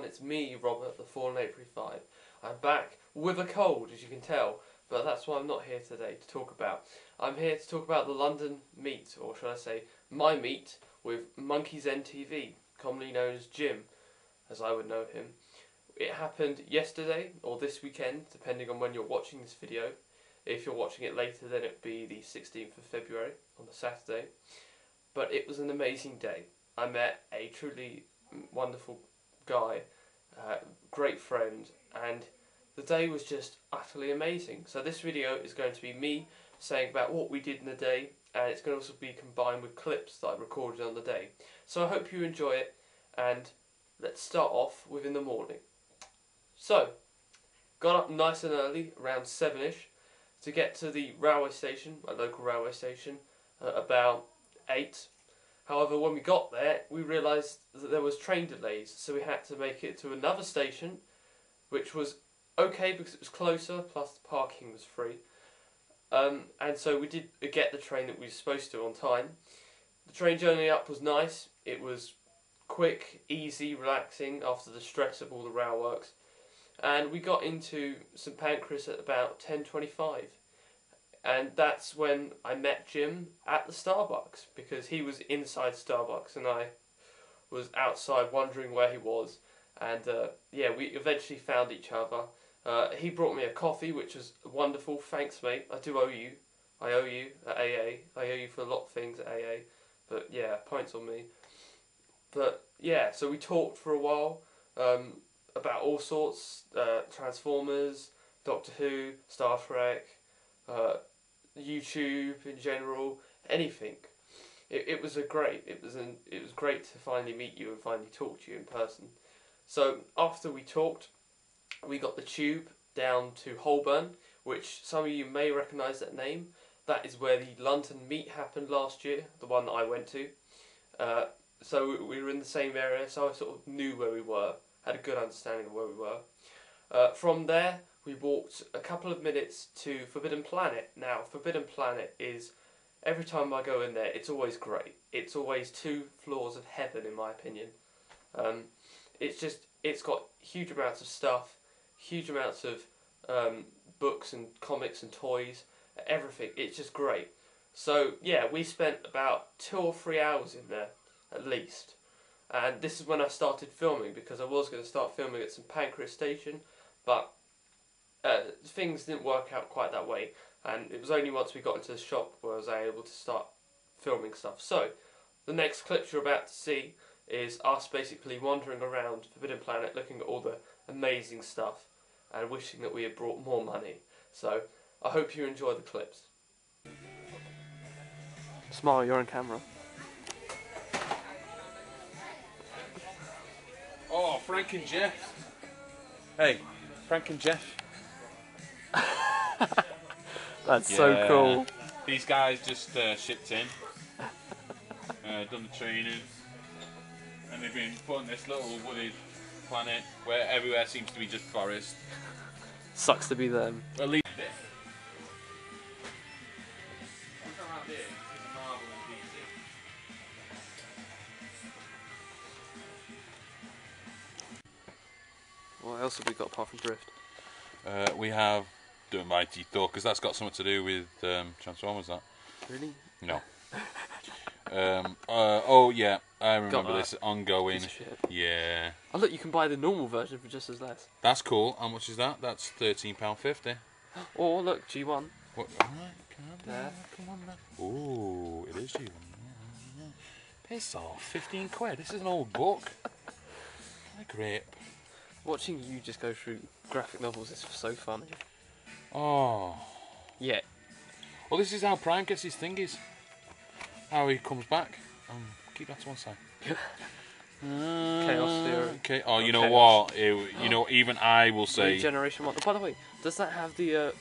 everyone, it's me, Robert, the 4835. I'm back with a cold, as you can tell, but that's why I'm not here today to talk about. I'm here to talk about the London meet, or should I say, my meet, with MONKEYZENTV, commonly known as Jim, as I would know him. It happened yesterday, or this weekend, depending on when you're watching this video. If you're watching it later, then it'd be the 16th of February, on the Saturday. But it was an amazing day. I met a truly wonderful guy, great friend, and the day was just utterly amazing. So this video is going to be me saying about what we did in the day, and it's going to also be combined with clips that I recorded on the day. So I hope you enjoy it, and let's start off with in the morning. So, got up nice and early, around 7ish, to get to the railway station, my local railway station, about 8. However, when we got there, we realised that there was train delays, so we had to make it to another station, which was okay because it was closer, plus the parking was free. And so we did get the train that we were supposed to on time. The train journey up was nice. It was quick, easy, relaxing after the stress of all the rail works. And we got into St Pancras at about 10:25. And that's when I met Jim at the Starbucks, because he was inside Starbucks and I was outside wondering where he was. And yeah, we eventually found each other. He brought me a coffee, which was wonderful. Thanks, mate. I do owe you. I owe you at AA. I owe you for a lot of things at AA. But yeah, points on me. But yeah, so we talked for a while about all sorts, Transformers, Doctor Who, Star Trek, YouTube in general, anything. It was great to finally meet you and finally talk to you in person. So after we talked, we got the tube down to Holborn, which some of you may recognise that name. That is where the London meet happened last year, the one that I went to. So we were in the same area, so I sort of knew where we were, had a good understanding of where we were. From there, we walked a couple of minutes to Forbidden Planet. Now, Forbidden Planet is, every time I go in there, it's always great. It's always 2 floors of heaven, in my opinion. It's got huge amounts of stuff, huge amounts of books and comics and toys, everything. It's just great. So, yeah, we spent about 2 or 3 hours in there, at least. And this is when I started filming, because I was going to start filming at St Pancras Station, but things didn't work out quite that way, and it was only once we got into the shop where I was able to start filming stuff. So, the next clips you're about to see is us basically wandering around Forbidden Planet, looking at all the amazing stuff, and wishing that we had brought more money. So, I hope you enjoy the clips. Smile, you're on camera. Oh, Frank and Jeff. Hey, Frank and Jeff. That's so cool. These guys just shipped in, done the training, and they've been put on this little wooded planet where everywhere seems to be just forest. Sucks to be them. At least What else have we got apart from Drift? we have the Mighty Thor, because that's got something to do with Transformers. That Really? no. Oh yeah, I remember this ongoing. Piece of shit. Yeah. Oh look, you can buy the normal version for just as less. That's cool. How much is that? That's £13.50. Or look, G1. What? There. Come on now. Ooh, it is G1. Yeah. Piss off. 15 quid. This is an old book. A grip. Watching you just go through graphic novels is so funny. Oh. Yeah. Well, this is how Prime gets his thingies. How he comes back. Keep that to one side. Chaos Theory. Okay. Oh, you know Chaos. what? You know, even I will say. Generation 1. By the way, does that have the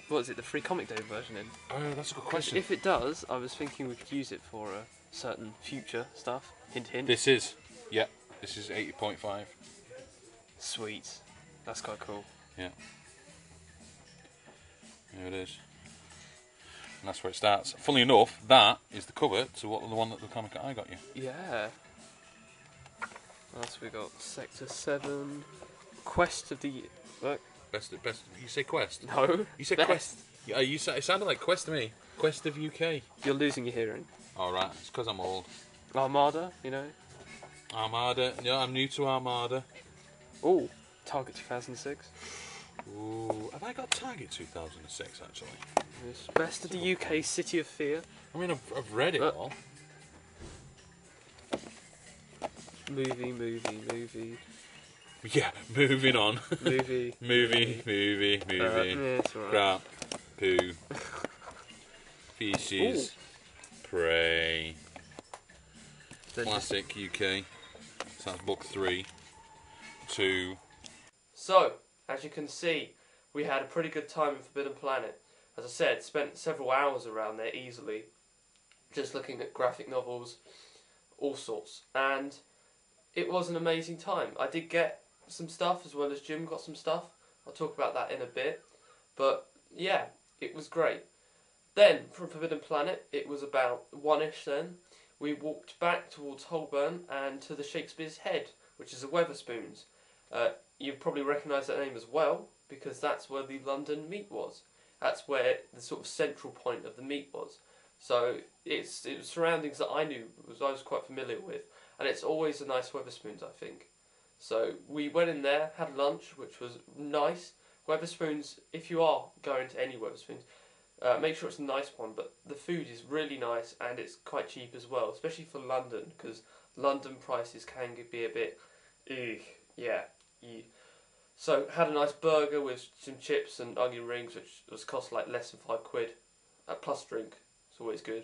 what is it? The free Comic Day version in? Oh, that's a good question. If it does, I was thinking we could use it for certain future stuff. Hint, hint. This is. Yeah. This is 80.5. Sweet. That's quite cool. Yeah. Here it is. And that's where it starts. Funnily enough, that is the cover to the one that the comic I got you. Yeah. That's else we got? Sector 7. Quest of the... Look. Best. You say Quest? No. You said Quest. Yeah, it sounded like Quest to me. Quest of UK. You're losing your hearing. Alright, it's because I'm old. Armada, you know. Armada. Yeah, I'm new to Armada. Oh, Target 2006. Ooh, have I got Target 2006 actually? Yes. Best of the UK, City of Fear. I mean, I've read it all. Movie. Yeah, moving on. Movie. movie. Yeah, it's alright. Crap. Poo. Feces. Prey. Classic UK. So that's book 3. 2. So, as you can see, we had a pretty good time in Forbidden Planet. As I said, spent several hours around there easily, just looking at graphic novels, all sorts. And it was an amazing time. I did get some stuff as well as Jim got some stuff. I'll talk about that in a bit. But yeah, it was great. Then, from Forbidden Planet, it was about 1ish then. We walked back towards Holborn and to the Shakespeare's Head, which is a Wetherspoons. You probably recognise that name as well, because that's where the London meet was. That's where the sort of central point of the meet was. So it was surroundings that I was quite familiar with, and it's always a nice Wetherspoons, I think. So we went in there, had lunch, which was nice. Wetherspoons, if you are going to any Wetherspoons, make sure it's a nice one, but the food is really nice and it's quite cheap as well, especially for London, because London prices can be a bit, So had a nice burger with some chips and onion rings, which was cost like less than £5, plus drink. It's always good.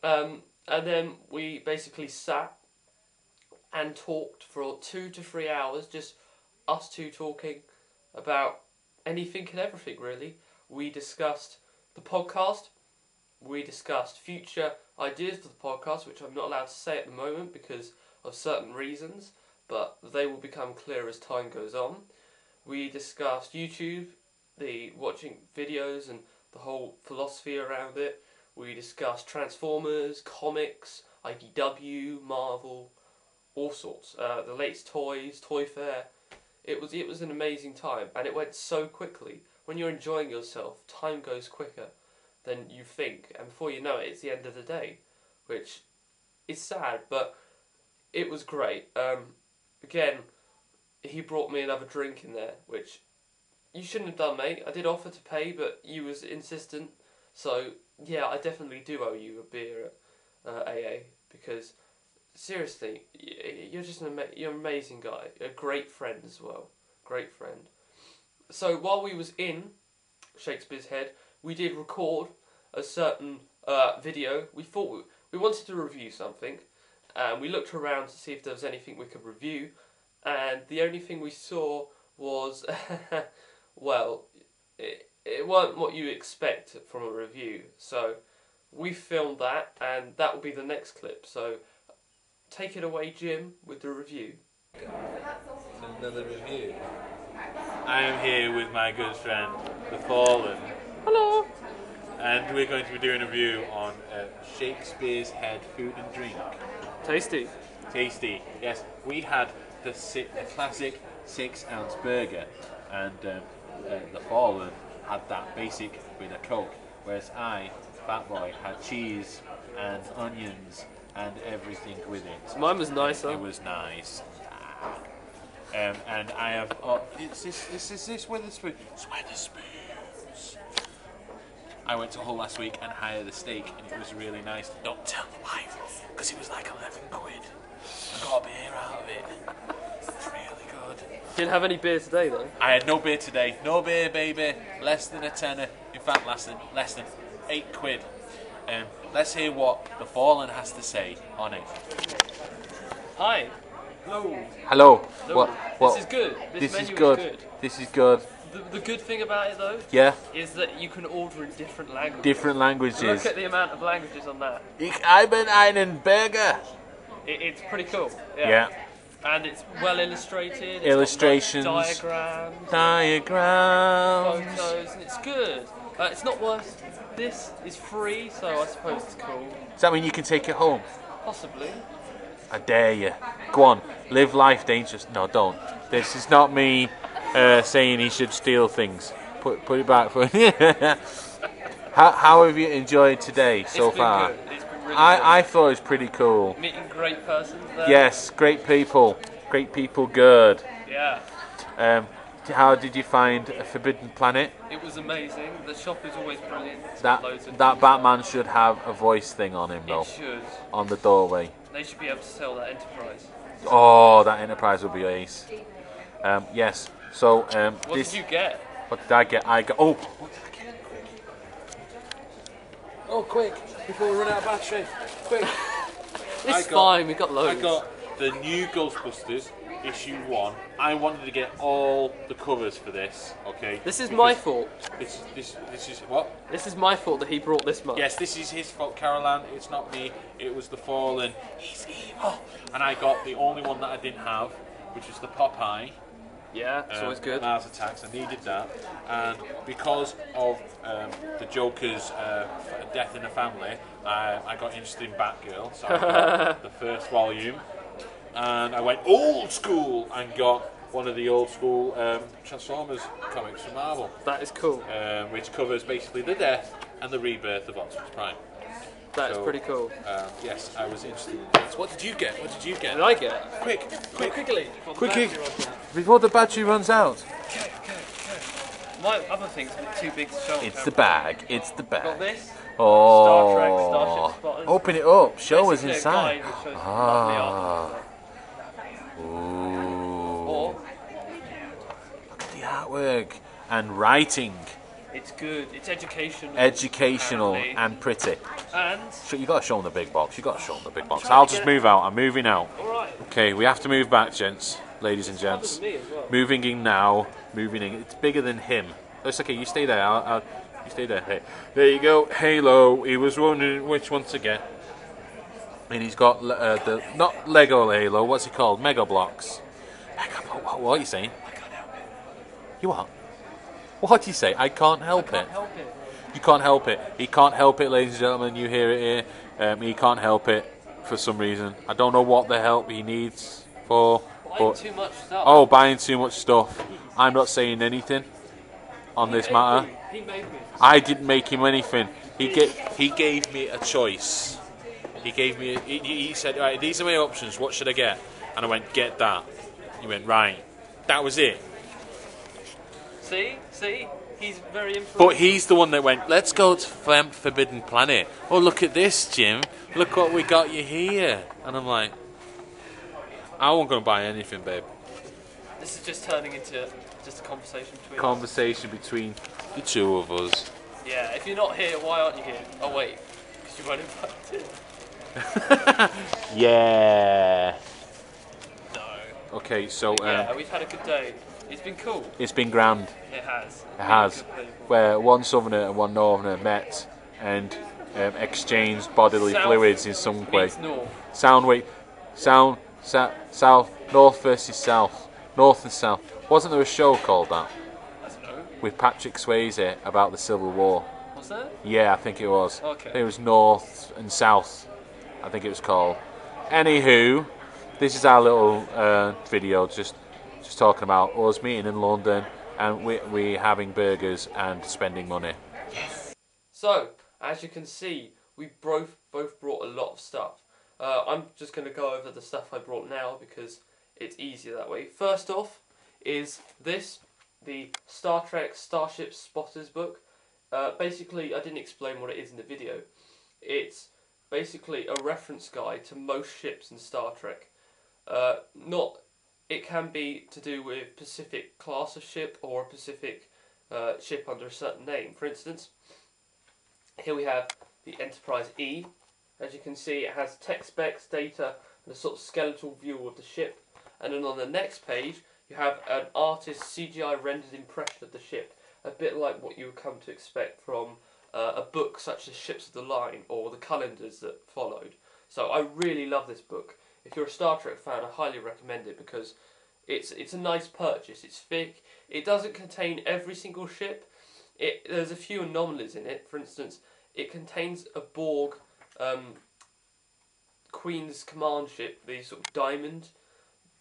And then we basically sat and talked for 2 to 3 hours, just us two talking about anything and everything really. We discussed the podcast, we discussed future ideas for the podcast, which I'm not allowed to say at the moment because of certain reasons, but they will become clear as time goes on. We discussed YouTube, the watching videos and the whole philosophy around it. We discussed Transformers, comics, IDW, Marvel, all sorts. The latest toys, Toy Fair. It was an amazing time, and it went so quickly. When you're enjoying yourself, time goes quicker than you think, and before you know it, it's the end of the day, which is sad, but it was great. Again, he brought me another drink in there, which you shouldn't have done, mate. I did offer to pay, but you was insistent, so yeah, I definitely do owe you a beer at AA, because seriously, you're just you're an amazing guy, a great friend as well, great friend. So while we was in Shakespeare's Head, we did record a certain video. We thought we wanted to review something, and we looked around to see if there was anything we could review, and the only thing we saw was, well, it weren't what you expect from a review. So we filmed that, and that will be the next clip. So take it away, Jim, with the review. Another review. I am here with my good friend, The Fallen. Hello. And we're going to be doing a review on Shakespeare's Head food and drink. Tasty. Tasty. Yes, we had the classic 6-ounce burger, and The Fallen had that basic with a Coke, whereas I, Fat Boy, had cheese and onions and everything with it. Mine was nicer. It was nice. And I have... Oh, is this Wetherspoons? It's Wetherspoons. I went to Hull last week and hired a steak, and it was really nice. Don't tell the wife, because it was like 11 quid. I got a beer out of it. It's really good. Didn't have any beer today, though? I had no beer today. No beer, baby. Less than a tenner. In fact, less than 8 quid. Let's hear what The Fallen has to say on it. Hi. Hello. Hello. What? This is good. This menu is good. This is good. The good thing about it, though, is that you can order in different languages. Different languages. Look at the amount of languages on that. Ich habe einen Burger. It's pretty cool. Yeah. And it's well illustrated. Illustrations. It's got nice diagrams. Photos, and it's good. It's not worse. This is free, so I suppose it's cool. Does that mean you can take it home? Possibly. I dare you. Go on, live life dangerous. No, don't. This is not me saying he should steal things. Put it back for. How have you enjoyed today so far? Good. It's been really I thought it was pretty cool. meeting great persons there. Yes, great people. Great people, good. Yeah. How did you find a Forbidden Planet? It was amazing. The shop is always brilliant. It's That got loads of that cool Batman should have a voice thing on him though, stuff. It should. on the doorway. They should be able to sell that Enterprise. Oh, that Enterprise would be ace. Yes. So What did you get? What did I get? I got. Oh. What did I get? Oh, quick! Before we run out of battery. Quick. It's fine. We got loads. I got the new Ghostbusters issue 1. I wanted to get all the covers for this. Okay. This is my fault. This is what? This is my fault that he brought this much. Yes, this is his fault, Caroline. It's not me. It was the Fallen. He's evil. And I got the only one that I didn't have, which was the Popeye. Yeah, it's always good. Mars Attacks. I needed that, and because of the Joker's death in the family, I got interested in Batgirl. So I got the first volume, and I went old school and got one of the old school Transformers comics from Marvel. That is cool. Which covers basically the death and the rebirth of Optimus Prime. That is pretty cool. Yes, I was interested in this. What did you get? What did you get? What did I get? Quickly. Quickly. Before the battery runs out. Okay. My other thing's a bit too big to show. It's the bag. It's the bag. Got this. Oh. Star Trek, Starship Spotters. Open it up. Show us Basically a inside. guide which shows Ah. lovely Ooh. Or Look at the artwork and writing. it's good. It's educational. Educational apparently. and pretty. And You got to show them the big box. You got to show them the big box. trying I'll to just get it. move out. I'm moving out. all right. Okay, we have to move back, gents, ladies and gents. Me as well. Moving in now. Moving in. It's bigger than him. It's okay. You stay there. You stay there. Hey, there you go. Halo. He was wondering which one to get. And he's got the not Lego Halo. What's it called? Mega Blocks. What are you saying? You what? What do you say? I can't help it. Help it. You can't help it. He can't help it, ladies and gentlemen. You hear it here. He can't help it for some reason. I don't know what the help he needs for. Buying too much stuff. Oh, buying too much stuff. I'm not saying anything on this matter. He made me. I didn't make him anything. He gave me a choice. He gave me. He said, "Right, these are my options. What should I get?" And I went, "Get that." He went, "Right." That was it. See, he's very influential. But he's the one that went, "Let's go to Forbidden Planet. Oh, look at this, Jim. Look what we got you here." And I'm like, I wasn't going to buy anything, babe. This is just turning into just a conversation between us. Conversation between the two of us. Yeah, if you're not here, why aren't you here? Oh wait, because you weren't invited. Yeah. No. Okay, so Yeah, we've had a good day. It's been cool. it's been grand. It has. It has. Really good people. Where one southerner and one northerner met and exchanged bodily South fluids in some way. meets north. South, north versus south, north and south. Wasn't there a show called that I don't know. with Patrick Swayze about the Civil War? Was there? Yeah, I think it was. Okay. I think it was north and south. I think it was called. Anywho, this is our little video, just talking about us meeting in London and we having burgers and spending money. So, as you can see, we both brought a lot of stuff. I'm just going to go over the stuff I brought now because it's easier that way. First off is this, the Star Trek Starship Spotters book. Basically, I didn't explain what it is in the video. It's basically a reference guide to most ships in Star Trek. It can be to do with a specific class of ship or a specific ship under a certain name. For instance, here we have the Enterprise E. As you can see, it has tech specs, data, and a sort of skeletal view of the ship. And then on the next page, you have an artist's CGI rendered impression of the ship, a bit like what you would come to expect from a book such as Ships of the Line or the calendars that followed. So I really love this book. If you're a Star Trek fan, I highly recommend it because it's a nice purchase. It's thick. It doesn't contain every single ship. There's a few anomalies in it. For instance, it contains a Borg Queen's command ship, the sort of diamond,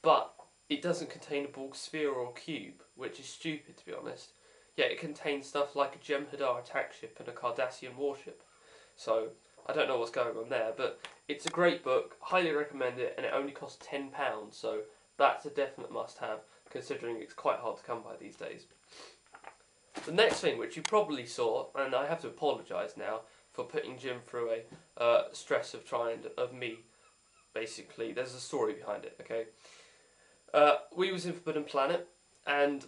but it doesn't contain a Borg sphere or cube, which is stupid to be honest. Yet it contains stuff like a Jem'Hadar attack ship and a Cardassian warship. So I don't know what's going on there, but it's a great book, highly recommend it, and it only costs £10, so that's a definite must-have, considering it's quite hard to come by these days. The next thing, which you probably saw, and I have to apologise now for putting Jim through a stress of me, basically. There's a story behind it, okay? We was in Forbidden Planet, and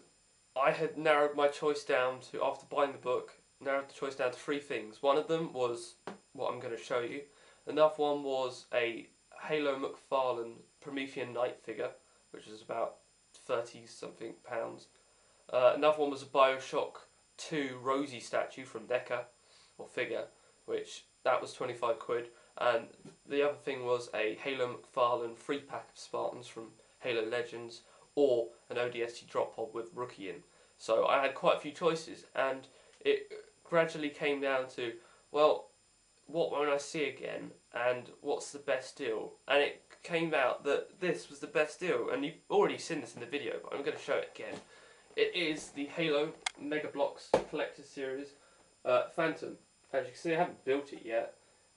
I had narrowed my choice down to, after buying the book, narrowed the choice down to 3 things. One of them was what I'm going to show you. Another one was a Halo McFarlane Promethean Knight figure, which is about 30-something pounds. Another one was a Bioshock 2 Rosie statue from Decca, or figure, which that was 25 quid. And the other thing was a Halo McFarlane 3-pack of Spartans from Halo Legends, or an ODST drop pod with Rookie in. So I had quite a few choices, and it gradually came down to, well, what won't I see again, and what's the best deal? And it came out that this was the best deal, and you've already seen this in the video, but I'm going to show it again. It is the Halo Mega Bloks Collector's Series Phantom. As you can see, I haven't built it yet,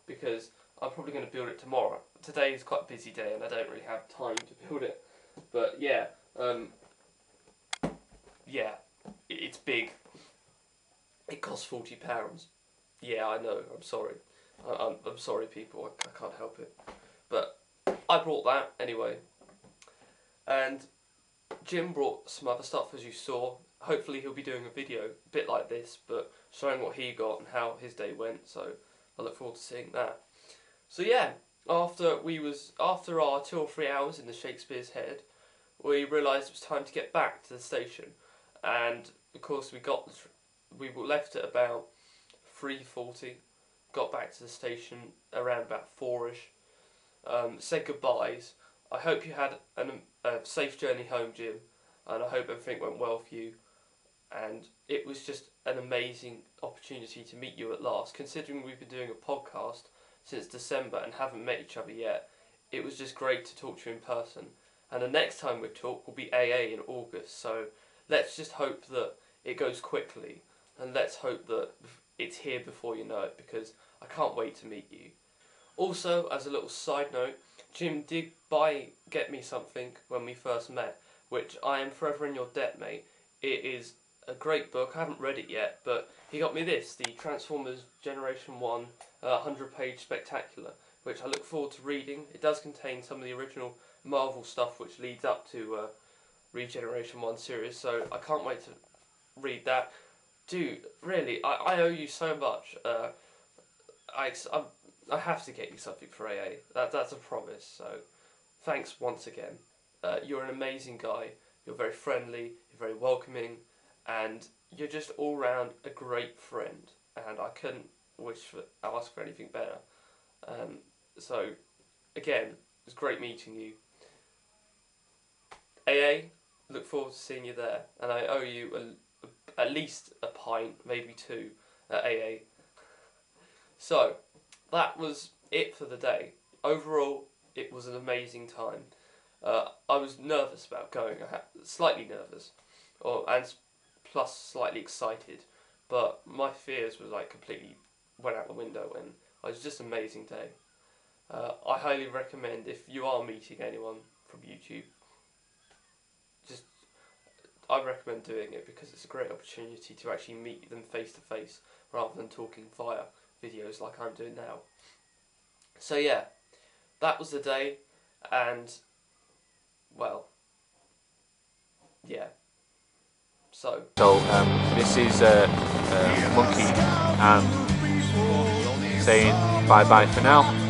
because I'm probably going to build it tomorrow. Today is quite a busy day, and I don't really have time to build it. But yeah, it's big. It costs £40. Yeah, I know. I'm sorry. I'm sorry, people. I can't help it. But I brought that anyway. And Jim brought some other stuff, as you saw. Hopefully he'll be doing a video a bit like this, but showing what he got and how his day went. So I look forward to seeing that. So yeah, after our 2 or 3 hours in the Shakespeare's Head, we realised it was time to get back to the station. And of course we left at about 3:40. Got back to the station around about 4ish. Said goodbyes. I hope you had a safe journey home, Jim, and I hope everything went well for you. And it was just an amazing opportunity to meet you at last. Considering we've been doing a podcast since December and haven't met each other yet, it was just great to talk to you in person. And the next time we talk will be AA in August, so let's just hope that it goes quickly, and let's hope that it's here before you know it, because I can't wait to meet you. Also, as a little side note, Jim did get me something when we first met, which I am forever in your debt, mate. It is a great book. I haven't read it yet, but he got me this, the Transformers Generation 1 100-page spectacular, which I look forward to reading. It does contain some of the original Marvel stuff which leads up to Regeneration 1 series, so I can't wait to read that. Dude, really, I owe you so much. I have to get you something for AA. That's a promise, so thanks once again. You're an amazing guy, you're very friendly, you're very welcoming, and you're just all round a great friend, and I couldn't ask for anything better. So, again, it was great meeting you. AA, look forward to seeing you there, and I owe you at least a pint, maybe 2, at AA. So, that was it for the day. Overall, it was an amazing time. I was nervous about going, slightly nervous, and plus slightly excited, but my fears were like completely went out the window, and it was just an amazing day. I highly recommend, if you are meeting anyone from YouTube, I recommend doing it, because it's a great opportunity to actually meet them face to face rather than talking via videos like I'm doing now. So yeah, that was the day, and well, yeah. So this is Monkey and saying bye bye for now.